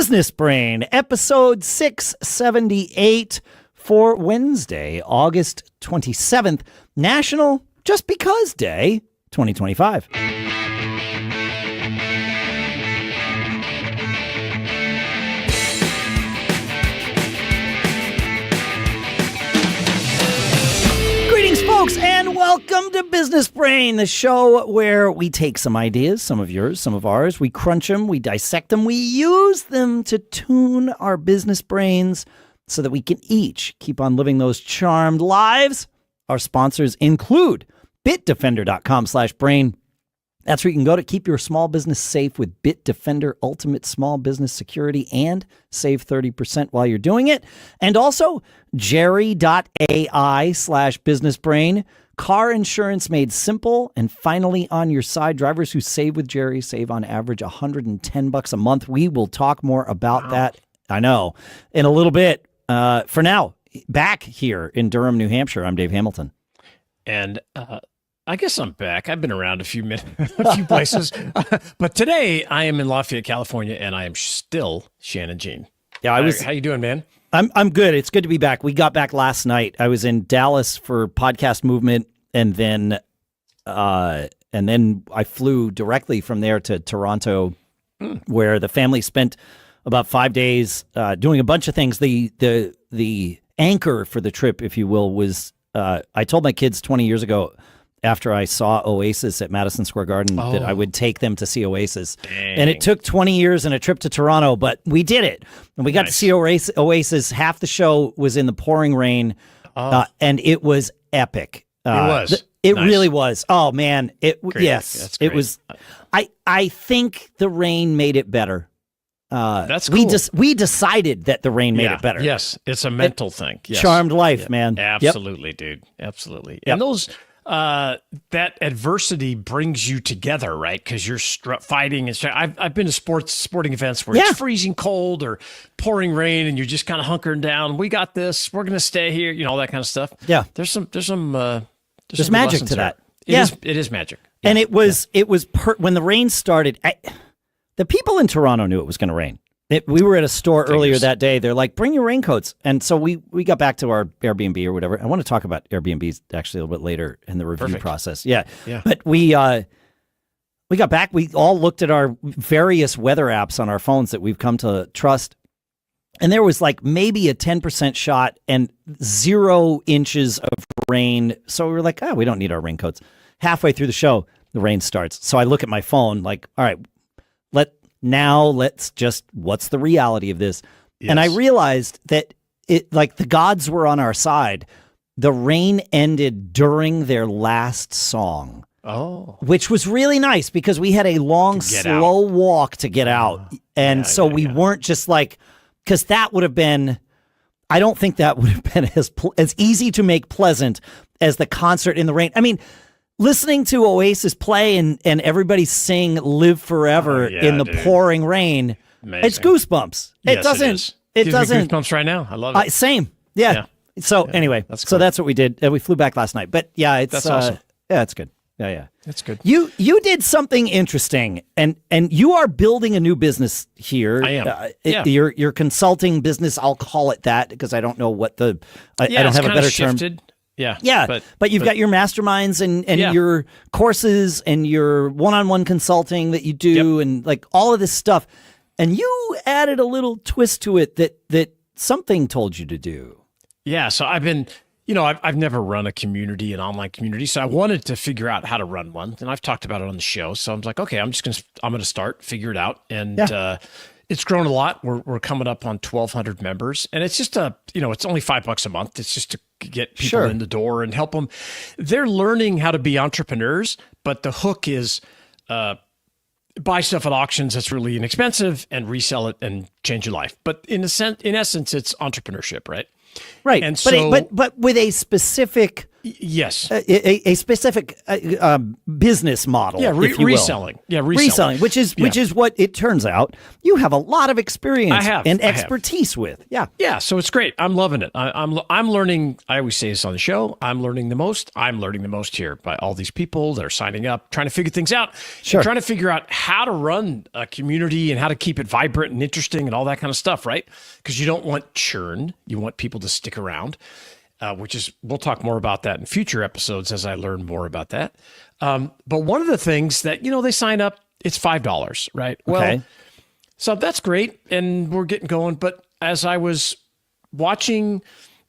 Business Brain, episode 678 for Wednesday, August 27th, National Just Because Day 2025. Greetings, folks, and welcome to Business Brain, the show where we take some ideas, some of yours, some of ours, we crunch them, we dissect them, we use them to tune our business brains so that we can each keep on living those charmed lives. Our sponsors include Bitdefender.com/brain. That's where you can go to keep your small business safe with Bitdefender Ultimate Small Business Security and save 30% while you're doing it. And also JERRY.ai/businessbrain. Car insurance made simple and finally on your side. Drivers who save with Jerry save on average $110 a month. We will talk more about that, I know, in a little bit. For now, back here in Durham, New Hampshire, I'm Dave Hamilton. And I guess I'm back. I've been around a few places, but today I am in Lafayette, California, and I am still Shannon Jean. Yeah, How you doing, man? I'm good. It's good to be back. We got back last night. I was in Dallas for Podcast Movement, and then I flew directly from there to Toronto, where the family spent about 5 days doing a bunch of things. The anchor for the trip, if you will, was I told my kids 20 years ago, after I saw Oasis at Madison Square Garden, that I would take them to see Oasis. Dang. And it took 20 years and a trip to Toronto, but we did it. And we got to see Oasis. Half the show was in the pouring rain, and it was epic. It was. It really was. Oh, man. Yes. That's great. It was. I think the rain made it better. That's cool. We decided that the rain made it better. Yes. It's a mental thing. Yes. Charmed life, man. Absolutely, dude. Absolutely. Yep. And those... that adversity brings you together, right? Because you're fighting and I've been to sporting events where it's freezing cold or pouring rain, and you're just kind of hunkering down. We got this. We're gonna stay here. You know, all that kind of stuff. Yeah, there's some magic to that. It is magic. Yeah. And it was when the rain started. The people in Toronto knew it was going to rain. We were at a store earlier that day. They're like, bring your raincoats. And so we got back to our Airbnb or whatever. I want to talk about Airbnbs actually a little bit later in the review process. Yeah. But we got back. We all looked at our various weather apps on our phones that we've come to trust. And there was like maybe a 10% shot and 0 inches of rain. So we were like, we don't need our raincoats. Halfway through the show, the rain starts. So I look at my phone like, all right, let's just, what's the reality of this? Yes. And I realized that the gods were on our side. The rain ended during their last song. Oh. Which was really nice because we had a long, slow walk to get out. And we weren't just like, because that would have been, I don't think that would have been as easy to make pleasant as the concert in the rain. I mean, listening to Oasis play and everybody sing "Live Forever" in the pouring rain, it's goosebumps. It doesn't. It doesn't. Goosebumps right now. I love it. Same. Yeah. So anyway, that's cool. So that's what we did. We flew back last night. But yeah, that's awesome. Yeah, it's good. Yeah. That's good. You did something interesting, and you are building a new business here. I am. Your consulting business. I'll call it that because I don't know what I don't have a better term. Yeah. But you've got your masterminds and your courses and your one-on-one consulting that you do and like all of this stuff. And you added a little twist to it that something told you to do. Yeah. So I've been, I've never run an online community. So I wanted to figure out how to run one. And I've talked about it on the show. So I was like, okay, I'm going to start, figure it out. And, it's grown a lot. We're coming up on 1,200 members, and it's just it's only $5 a month. It's just to get people in the door and help them. They're learning how to be entrepreneurs, but the hook is buy stuff at auctions that's really inexpensive and resell it and change your life. But in essence, it's entrepreneurship, right? Right. And but with a specific Yes. A specific business model, Yeah, if you will. reselling. Yeah, reselling. Which is what it turns out you have a lot of experience and expertise with. Yeah. Yeah, so it's great. I'm loving it. I'm learning. I always say this on the show. I'm learning the most. I'm learning the most here by all these people that are signing up, trying to figure things out, and trying to figure out how to run a community and how to keep it vibrant and interesting and all that kind of stuff, right? Because you don't want churn. You want people to stick around. We'll talk more about that in future episodes as I learn more about that. But one of the things that, they sign up, it's $5, right? Well, so that's great. And we're getting going. But as I was watching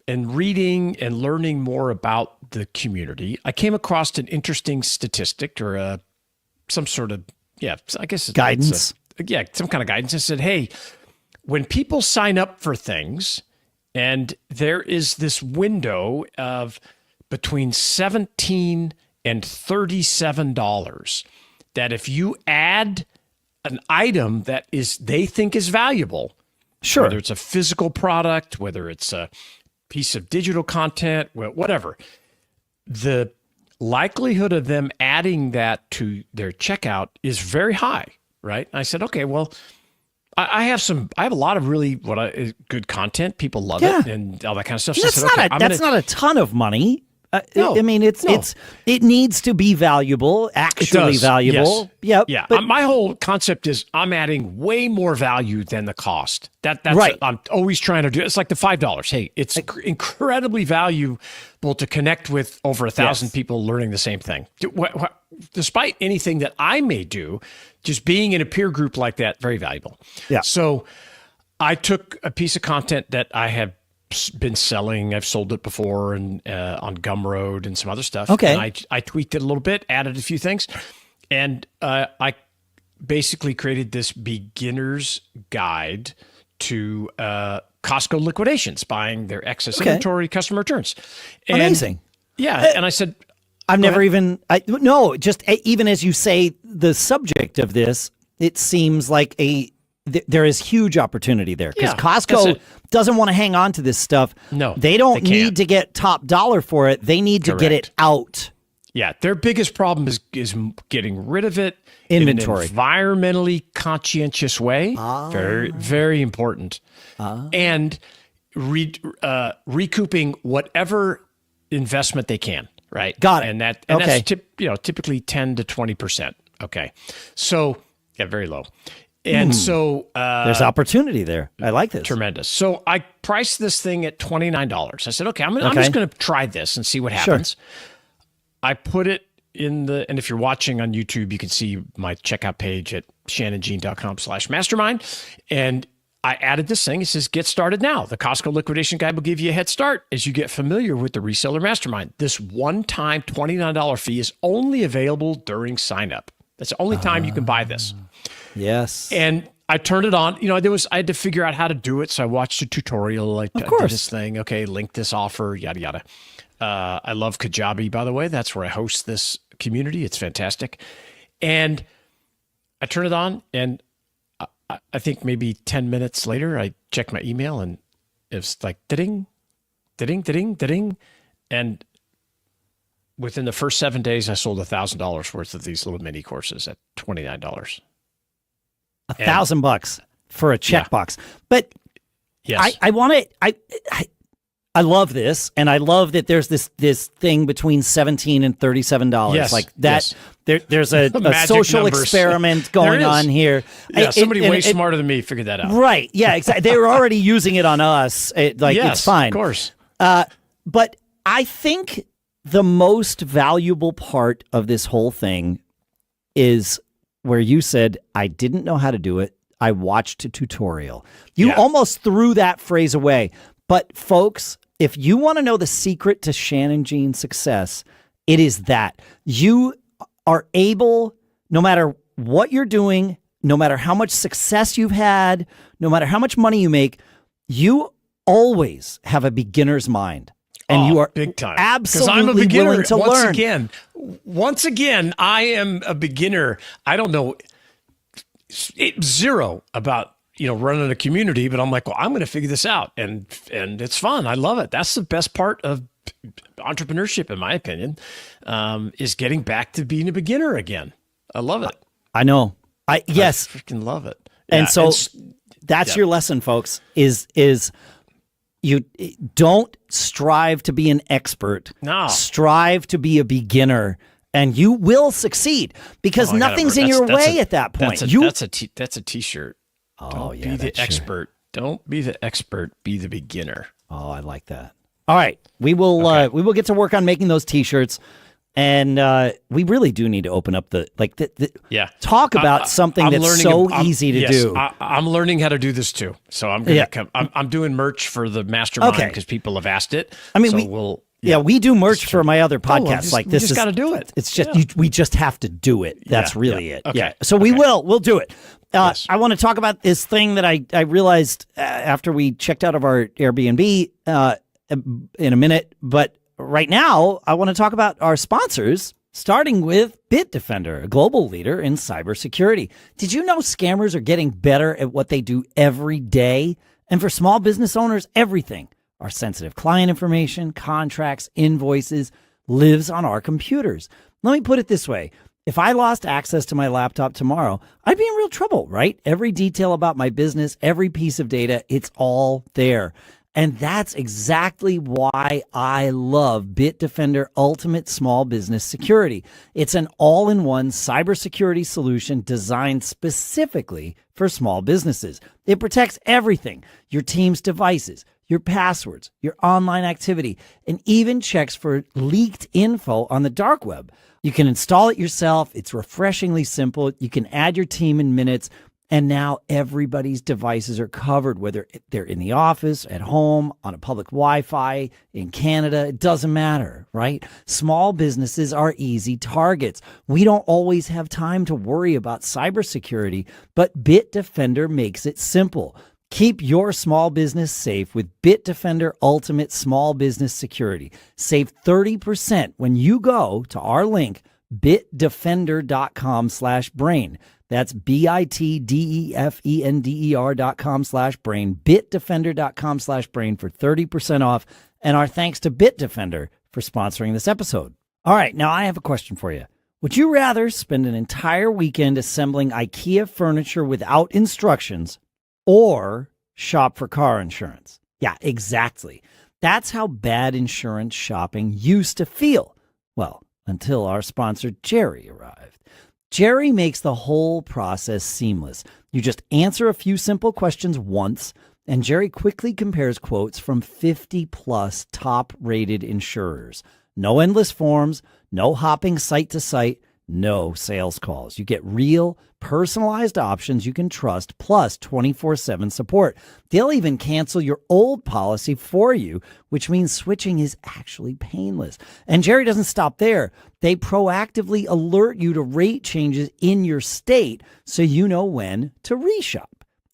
and reading and learning more about the community, I came across an interesting statistic or some sort of, I guess guidance. Some kind of guidance. It said, hey, when people sign up for things, and there is this window of between $17 and $37 that if you add an item that they think is valuable, whether it's a physical product, whether it's a piece of digital content, whatever, the likelihood of them adding that to their checkout is very high, right? And I said, okay, well, I have a lot of really good content. People love it and all that kind of stuff. So that's not a ton of money. No, I mean, it needs to be valuable, actually valuable. Yes. Yeah. My whole concept is I'm adding way more value than the cost. That's right. I'm always trying to do. It's like the $5. Hey, it's incredibly valuable to connect with over 1,000 people learning the same thing. Despite anything that I may do, just being in a peer group like that, very valuable. Yeah. So I took a piece of content that I have been selling. I've sold it before and on Gumroad and some other stuff. Okay. And I tweaked it a little bit, added a few things, and I basically created this beginner's guide to Costco liquidations, buying their excess inventory, customer returns. And, amazing. Yeah. And I said, I've never even as you say the subject of this, it seems like there is huge opportunity there because Costco doesn't want to hang on to this stuff. No, they don't need to get top dollar for it. They need to get it out. Yeah, their biggest problem is getting rid of it inventory in an environmentally conscientious way. Very, very important. And recouping whatever investment they can. Right. Got it. And that's typically 10 to 20%. Okay. So very low. And so there's opportunity there. I like this. Tremendous. So I priced this thing at $29. I said, okay, I'm just going to try this and see what happens. Sure. I put it and if you're watching on YouTube, you can see my checkout page at shannongene.com/mastermind. And I added this thing. It says, get started now. The Costco liquidation guide will give you a head start as you get familiar with the reseller mastermind. This one-time $29 fee is only available during sign-up. That's the only time you can buy this. Yes. And I turned it on. I had to figure out how to do it. So I watched a tutorial. I did this thing. Okay, link this offer, yada, yada. I love Kajabi, by the way. That's where I host this community. It's fantastic. And I turned it on, and I think maybe 10 minutes later, I checked my email and it was like, ding, ding, ding, ding. And within the first 7 days, I sold $1,000 worth of these little mini courses at $29. $1,000 for a checkbox. But yes. I want to, I love this. And I love that there's this thing between $17 and $37. Yes. Like that. Yes. There's a social experiment going on here. Yeah, somebody way smarter than me figured that out. Right. Yeah, exactly. They were already using it on us. It's fine. Of course. But I think the most valuable part of this whole thing is where you said, I didn't know how to do it. I watched a tutorial. You almost threw that phrase away. But folks, if you want to know the secret to Shannon Gene's success, it is that you are able, no matter what you're doing, no matter how much success you've had, no matter how much money you make, you always have a beginner's mind. And you are big time. Absolutely I'm a beginner. Willing to learn. Once again, I am a beginner. I don't know zero about running a community, but I'm like, well, I'm going to figure this out, and it's fun. I love it. That's the best part of entrepreneurship, in my opinion, is getting back to being a beginner again. I love it. I know. Yes. I freaking love it. And so that's your lesson, folks, is you don't strive to be an expert. No. Strive to be a beginner, and you will succeed because nothing's in your way at that point. That's a t-shirt. Oh, Don't be the expert. Don't be the expert. Be the beginner. Oh, I like that. All right. We will get to work on making those t-shirts. And we really do need to open up talk about something that's so easy to do. I'm learning how to do this too. So I'm going to come. I'm doing merch for the mastermind because people have asked it. I mean, we do merch for my other podcasts. We just got to do it. It's just we just have to do it. That's really it. Okay. Yeah. So we'll do it. Yes. I want to talk about this thing that I realized after we checked out of our Airbnb in a minute, but right now, I want to talk about our sponsors, starting with Bitdefender, a global leader in cybersecurity. Did you know scammers are getting better at what they do every day? And for small business owners, everything, our sensitive client information, contracts, invoices, lives on our computers. Let me put it this way. If I lost access to my laptop tomorrow, I'd be in real trouble, right? Every detail about my business, every piece of data, it's all there. And that's exactly why I love Bitdefender Ultimate Small Business Security. It's an all-in-one cybersecurity solution designed specifically for small businesses. It protects everything, your team's devices, your passwords, your online activity, and even checks for leaked info on the dark web. You can install it yourself. It's refreshingly simple. You can add your team in minutes. And now everybody's devices are covered, whether they're in the office, at home, on a public Wi-Fi, in Canada. It doesn't matter, right? Small businesses are easy targets. We don't always have time to worry about cybersecurity, but Bitdefender makes it simple. Keep your small business safe with Bitdefender Ultimate Small Business Security. Save 30% when you go to our link, bitdefender.com/brain. That's bitdefender.com/brain, bitdefender.com/brain for 30% off. And our thanks to Bitdefender for sponsoring this episode. All right, now I have a question for you. Would you rather spend an entire weekend assembling IKEA furniture without instructions or shop for car insurance? Yeah, exactly. That's how bad insurance shopping used to feel. Well, until our sponsor Jerry arrived. Jerry makes the whole process seamless. You just answer a few simple questions once, and Jerry quickly compares quotes from 50 plus top-rated insurers. No endless forms, no hopping site to site, no sales calls. You get real, personalized options you can trust, plus 24/7 support. They'll even cancel your old policy for you, which means switching is actually painless. And Jerry doesn't stop there. They proactively alert you to rate changes in your state so you know when to reshop.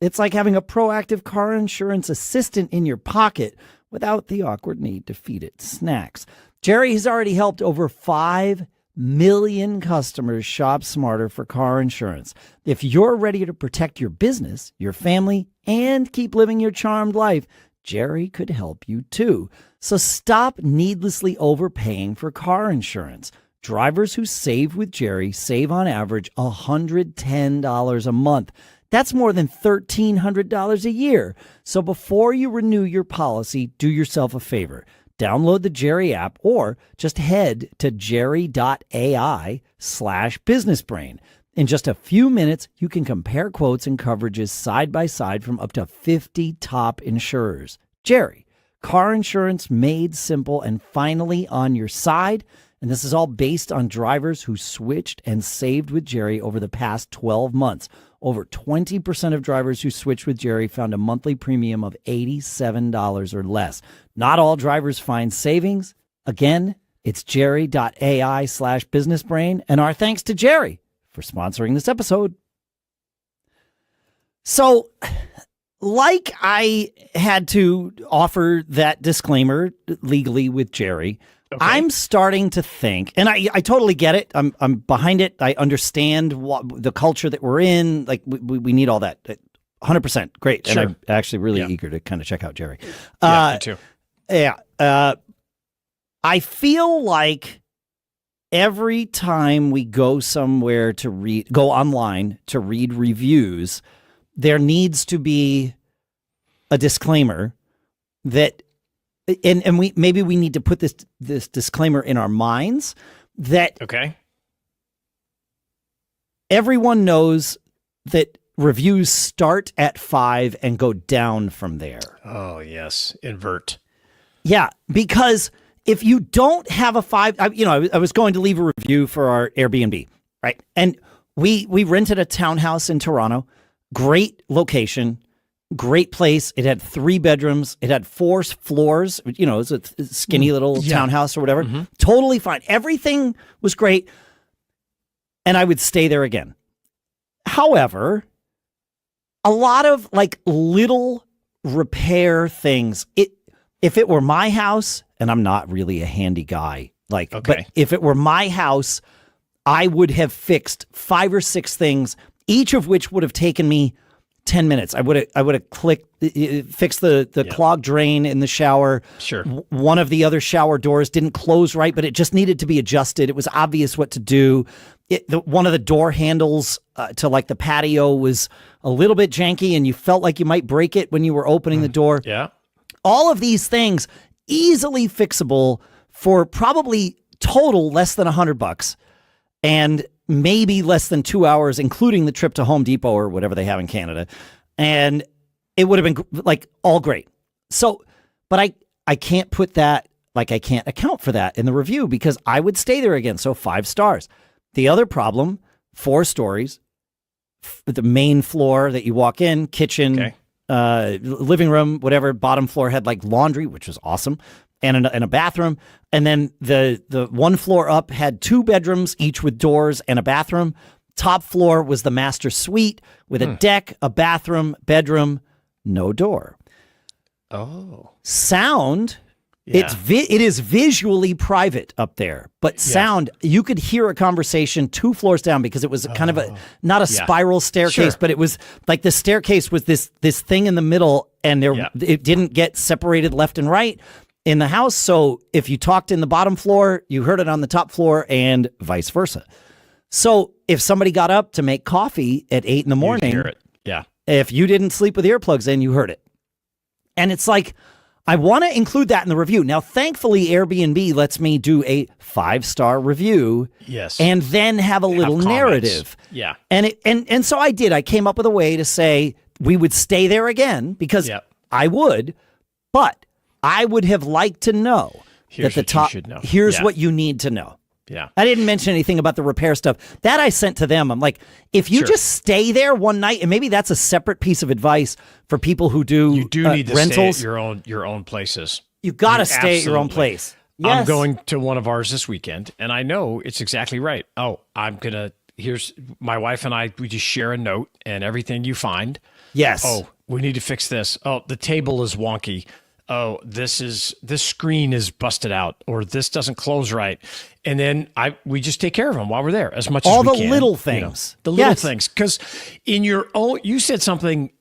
It's like having a proactive car insurance assistant in your pocket without the awkward need to feed it snacks. Jerry has already helped over 5 million customers shop smarter for car insurance. If you're ready to protect your business, your family, and keep living your charmed life, Jerry could help you too. So stop needlessly overpaying for car insurance. Drivers who save with Jerry save on average $110 a month. That's more than $1,300 a year. So before you renew your policy, do yourself a favor. Download the Jerry app or just head to JERRY.ai/businessbrain. In just a few minutes, you can compare quotes and coverages side by side from up to 50 top insurers. Jerry, car insurance made simple and finally on your side. And this is all based on drivers who switched and saved with Jerry over the past 12 months. Over 20% of drivers who switched with Jerry found a monthly premium of $87 or less. Not all drivers find savings. Again, it's jerry.ai/businessbrain. And our thanks to Jerry for sponsoring this episode. So, like I had to offer that disclaimer legally with Jerry, okay. I'm starting to think, and I totally get it. I'm behind it. I understand the culture that we're in. Like we need all that. 100%. Great. Sure. And I'm actually really eager to kind of check out Jerry. Me too. Yeah. I feel like every time we go somewhere to go online to read reviews, there needs to be a disclaimer that, and we need to put this disclaimer in our minds that everyone knows that reviews start at 5 and go down from there. Oh, yes. Invert. Yeah, because if you don't have a 5, I was going to leave a review for our Airbnb, right? And we rented a townhouse in Toronto, great location, great place. It had 3 bedrooms. It had 4 floors. It was a skinny little townhouse or whatever. Mm-hmm. Totally fine. Everything was great. And I would stay there again. However, a lot of like little repair things, if it were my house, and I'm not really a handy guy, but if it were my house, I would have fixed 5 or 6 things, each of which would have taken me 10 minutes. I would have fixed the clogged drain in the shower. Sure. One of the other shower doors didn't close right, but it just needed to be adjusted. It was obvious what to do. One of the door handles to like the patio was a little bit janky, and you felt like you might break it when you were opening the door. Yeah. All of these things easily fixable for probably total less than $100 and maybe less than 2 hours, including the trip to Home Depot or whatever they have in Canada. And it would have been like all great. So, but I can't put that, like I can't account for that in the review because I would stay there again. So 5 stars. The other problem, 4 stories, the main floor that you walk in, kitchen, living room, whatever, bottom floor had like laundry, which was awesome, and a bathroom. And then the one floor up had 2 bedrooms, each with doors and a bathroom. Top floor was the master suite with a deck, a bathroom, bedroom, no door. Oh. Sound, it is visually private up there, but sound, you could hear a conversation 2 floors down because it was kind of not a spiral staircase, but it was like the staircase was this thing in the middle, and it didn't get separated left and right in the house. So if you talked in the bottom floor, you heard it on the top floor and vice versa. So if somebody got up to make coffee at 8 in the morning, hear it. Yeah. If you didn't sleep with earplugs in, you heard it. And it's like, I want to include that in the review. Now, thankfully, Airbnb lets me do a 5-star review. Yes. And then have a little narrative. Yeah. And so I did. I came up with a way to say we would stay there again because I would, but I would have liked to know here's that the top, here's what you need to know. Yeah. I didn't mention anything about the repair stuff. That I sent to them. I'm like, if you just stay there one night, and maybe that's a separate piece of advice for people who do you do need to rentals. Stay at your own places. You got to stay at your own place. Yes. I'm going to one of ours this weekend, and I know it's exactly right. Oh, here's my wife and I, we just share a note and everything you find. Yes. Oh, we need to fix this. Oh, the table is wonky. Oh, this screen is busted out, or this doesn't close right. And then we just take care of them while we're there as much as we can. All the little things. The little things. Because in your own, you said something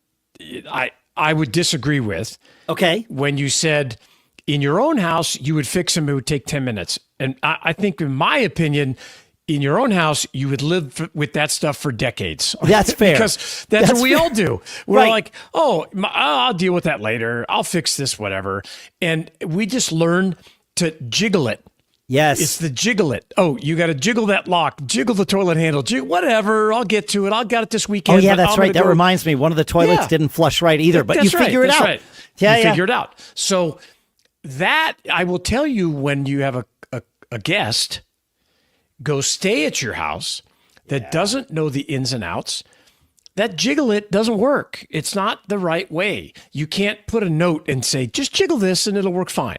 I would disagree with. Okay. When you said in your own house, you would fix them, it would take 10 minutes. And I think, in my opinion, in your own house, you would live with that stuff for decades. That's fair. Because that's what we all do. We're like, I'll deal with that later. I'll fix this, whatever. And we just learn to jiggle it. Yes. It's the jiggle it. Oh, you got to jiggle that lock, jiggle the toilet handle, whatever. I'll get to it. I'll get it this weekend. Oh, yeah, that's right. That reminds me. One of the toilets didn't flush right either, but you figure it out. Right. Yeah, you figure it out. So that, I will tell you, when you have a guest go stay at your house that doesn't know the ins and outs, that jiggle it doesn't work. It's not the right way. You can't put a note and say, just jiggle this and it'll work fine.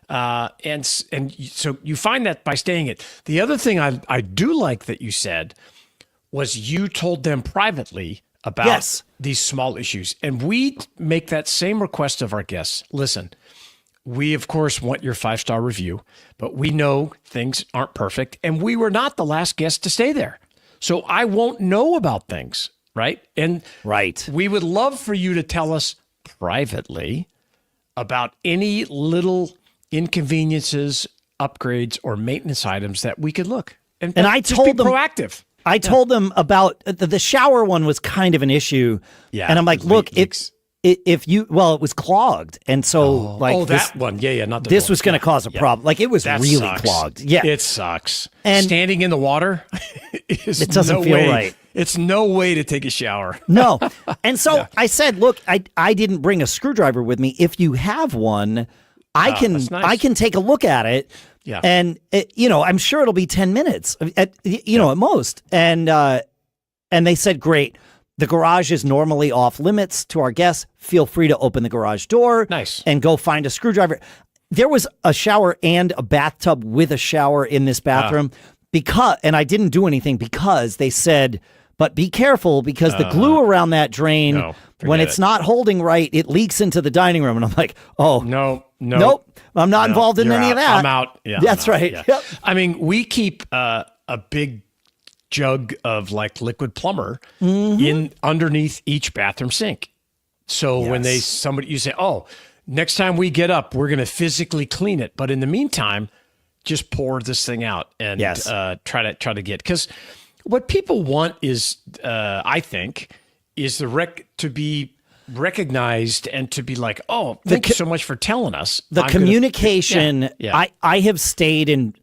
And so you find that by staying it. The other thing I do like that you said was you told them privately about these small issues. And we make that same request of our guests. Listen, we, of course, want your 5-star review, but we know things aren't perfect, and we were not the last guest to stay there. So I won't know about things, right? And we would love for you to tell us privately about any little inconveniences upgrades or maintenance items that we could look. And I just told be them proactive. I told them about the shower one was kind of an issue. Yeah. And I'm like, look, if you, well, it was clogged. And so that one. Yeah. Not the this door. was going to cause a problem. Like it was That really sucks. clogged. Yeah. It sucks. And standing in the water it doesn't feel right. It's no way to take a shower. No. And so I said, look, I didn't bring a screwdriver with me. If you have one, I can take a look at it. Yeah. And I'm sure it'll be 10 minutes at most. And they said, great. The garage is normally off limits to our guests. Feel free to open the garage door. Nice. And go find a screwdriver. There was a shower and a bathtub with a shower in this bathroom and I didn't do anything because they said, but be careful because the glue around that drain, when it's not holding right, it leaks into the dining room. And I'm like, nope. I'm not involved in any of that. I'm out. Yeah, that's right. Yeah. Yep. I mean, we keep a big jug of like liquid plumber in underneath each bathroom sink. So when you say, oh, next time we get up, we're going to physically clean it. But in the meantime, just pour this thing out and try to get, because what people want is, I think, is to be recognized and to be like, oh, thank you so much for telling us. The communication. I have stayed in.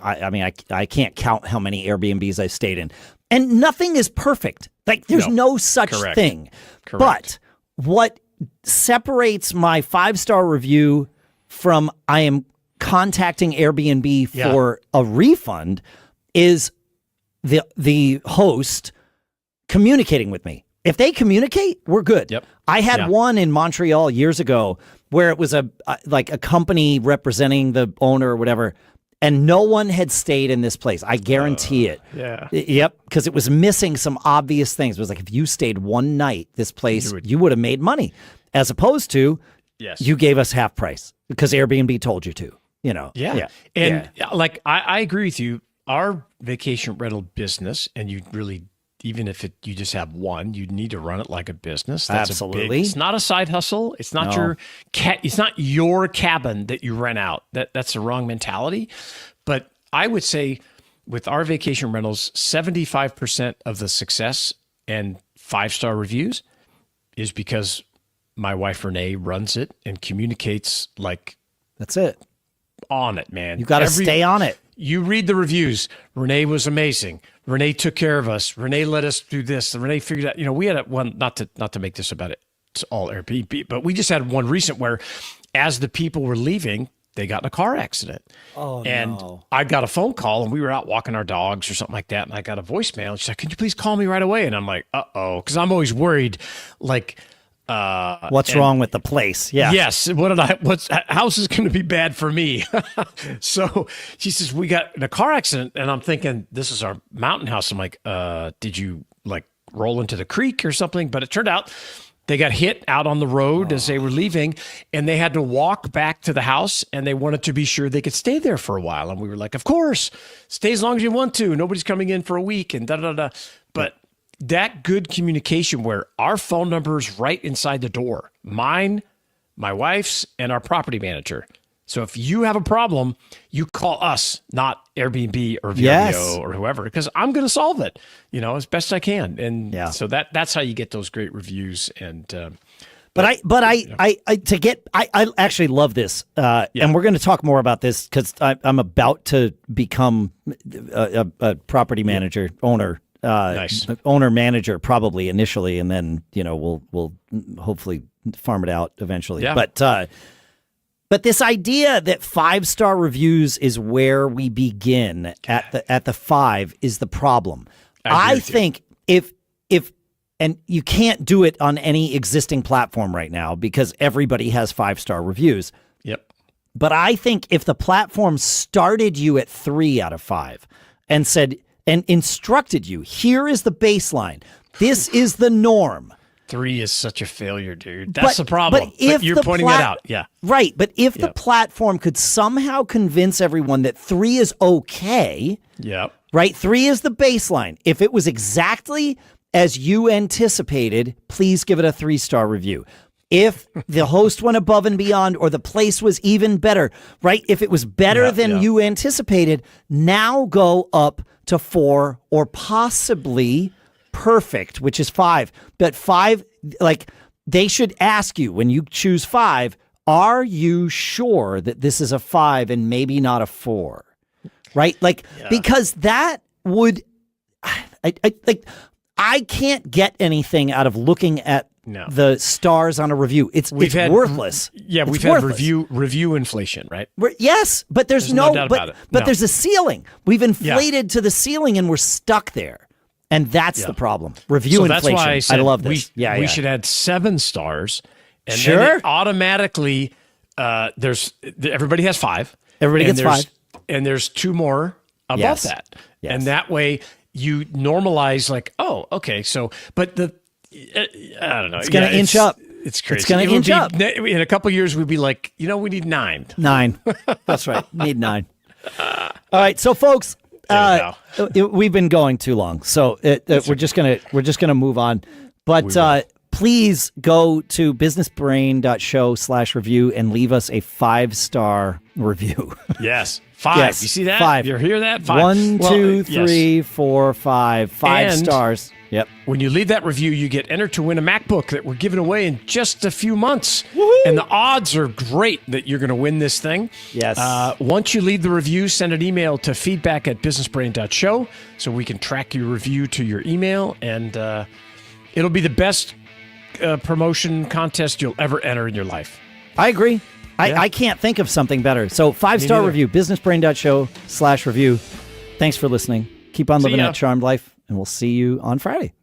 I mean, I can't count how many Airbnbs I've stayed in, and nothing is perfect. Like there's no such thing. But what separates my 5-star review from I am contacting Airbnb for a refund is the host communicating with me. If they communicate, we're good. Yep. I had one in Montreal years ago where it was a company representing the owner or whatever, and no one had stayed in this place. I guarantee it. Yeah. Yep, because it was missing some obvious things. It was like if you stayed one night, this place, you would have made money, as opposed to you gave us half price because Airbnb told you to. And like I agree with you. Our vacation rental business, and you really, even if you just have one, you need to run it like a business. That's absolutely. It's not a side hustle. It's not it's not your cabin that you rent out. That's the wrong mentality. But I would say with our vacation rentals, 75% of the success and 5-star reviews is because my wife Renee runs it and communicates like that's it. On it, man. You got to stay on it. You read the reviews. Renee was amazing. Renee took care of us. Renee let us do this. Renee figured out, we had one, not to make this about it. It's all Airbnb, but we just had one recent where as the people were leaving, they got in a car accident. And I got a phone call and we were out walking our dogs or something like that. And I got a voicemail and she's like, can you please call me right away? And I'm like, uh-oh. Cause I'm always worried, like, what's wrong with the place? Yeah. Yes. House is going to be bad for me. So she says, we got in a car accident. And I'm thinking, this is our mountain house. I'm like, did you like roll into the creek or something? But it turned out they got hit out on the road as they were leaving and they had to walk back to the house and they wanted to be sure they could stay there for a while. And we were like, of course, stay as long as you want to. Nobody's coming in for a week and da-da-da. But that good communication where our phone number is right inside the door, mine, my wife's, and our property manager. So if you have a problem, you call us, not Airbnb or VRBO or whoever, because I'm going to solve it, as best I can. And so that's how you get those great reviews. And I actually love this, and we're going to talk more about this because I'm about to become a property manager owner. Nice. Owner manager probably initially, and then we'll hopefully farm it out eventually. Yeah. But this idea that 5-star reviews is where we begin at the 5 is the problem. I think if and you can't do it on any existing platform right now because everybody has 5-star reviews. Yep. But I think if the platform started you at 3 out of 5 and said and instructed you, here is the baseline. This is the norm. 3 is such a failure, dude. That's the problem. But you're pointing that out. Yeah. Right. But if the platform could somehow convince everyone that 3 is okay. Yep. Right. 3 is the baseline. If it was exactly as you anticipated, please give it a 3-star review. If the host went above and beyond, or the place was even better, right? If it was better than you anticipated, now go up to 4 or possibly perfect, which is 5. But 5, like, they should ask you when you choose 5, are you sure that this is a 5 and maybe not a 4? Right? Like, because that would, I can't get anything out of looking at the stars on a review. It's worthless. Yeah, we've had review inflation, right? Yes, but there's no doubt about it. But there's a ceiling. We've inflated to the ceiling and we're stuck there. And that's the problem. Review inflation. That's why I said I love this. We should add 7 stars. And then it automatically, everybody has 5. Everybody gets 5. And there's 2 more above that. Yes. And that way you normalize like, oh, okay. So, but I don't know. It's going to inch up. It's crazy. It's going to inch up. In a couple of years, we'd be like, we need 9. 9. That's right. Need 9. All right. So, folks, we've been going too long. So we're just gonna move on. But please go to businessbrain.show/review and leave us a 5-star review. Yes. 5. Yes, you see that? 5. You hear that? 5. 1, 2, 3, 4, 5. 5 stars. Yep. When you leave that review, you get entered to win a MacBook that we're giving away in just a few months. Woo-hoo! And the odds are great that you're going to win this thing. Yes. Once you leave the review, send an email to feedback@businessbrain.show so we can track your review to your email. And it'll be the best promotion contest you'll ever enter in your life. I agree. I can't think of something better. So 5-star review, businessbrain.show/review. Thanks for listening. Keep on living that charmed life, and we'll see you on Friday.